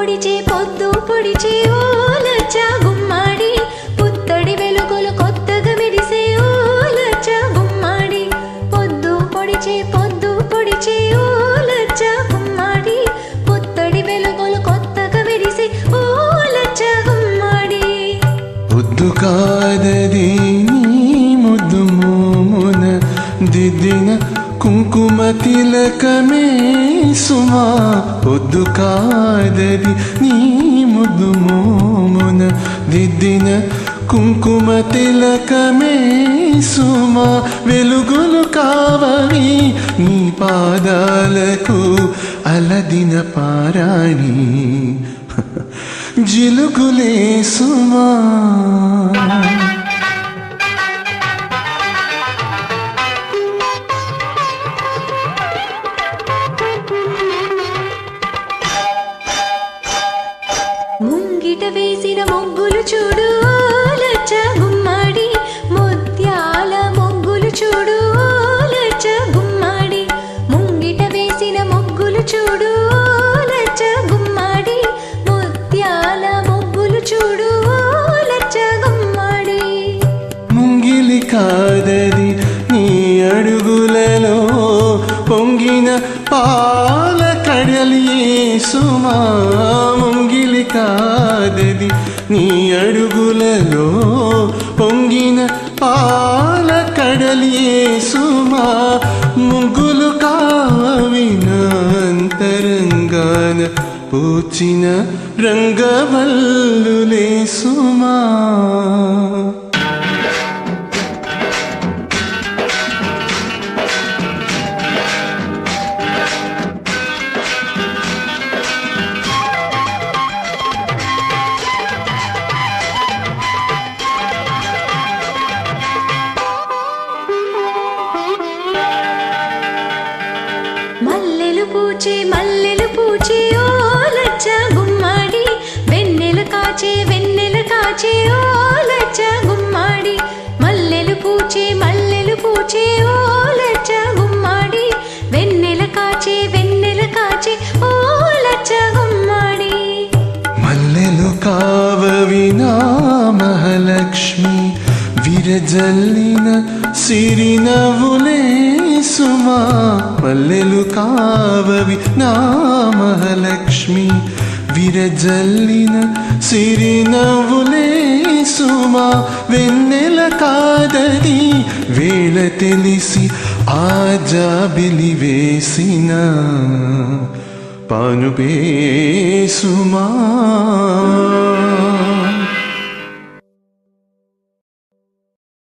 పొడిచే పొద్దు పొడిచే ఓ లచ్చ గుమ్మాడి పుత్తడి వెలుగులు కొత్తగా మెరిసే ఓ లచ్చ గుమ్మాడి పొద్దు పొడిచే ఓ లచ్చ గుమ్మాడి పుత్తడి వెలుగులు కొత్తగా మెరిసే ఓ లచ్చ గుమ్మాడి పొద్దు కాదది ముద్దు మోమున దిద్దిన కుంకుమ తిలకమే సుమా పొద్దు కాదది నీ ముద్దు మోమున దిద్దిన కుంకుమ తిలకమే సుమా వెలుగులు కావవి నీ పాదాలకు అలదిన పారాణి జిలుగులే సుమా ముంగిట వేసిన మొగ్గులు చూడు లచ్చ గుమ్మాడి ముత్యాల మొగ్గులు చూడు లచ్చ గుమ్మాడి ముంగిట వేసిన మొగ్గులు చూడు లచ్చ గుమ్మాడి ముత్యాల మొగ్గులు చూడు లచ్చ గుమ్మాడి ముంగిలి కాదది నీ అడుగులలో పొంగిన పాల కడలియే సుమా ముంగిలి కాదది నీ అడుగులలో పొంగిన పాల కడలియే సుమా ముగ్గులు కావిన అంతరంగాన పూచిన రంగవల్లులే సుమా మల్లెలు పూచే ఓ లచ్చ గుమ్మాడి వెన్నెల కాచే ఓ లచ్చ గుమ్మాడి మల్లెలు పూచే ఓ లచ్చ గుమ్మాడి వెన్నెల కాచే ఓ లచ్చ గుమ్మాడి మల్లెలు కావవి నా మహాలక్ష్మి విరజల్లిన సిరినవ్వులే సుమా మల్లెలు కావవి నా మహాలక్ష్మి విరజల్లిన సిరినవ్వులే సుమా వెన్నెల కాదది వేళ తెలిసి ఆ జాబిలి వేసిన పానుపే సుమా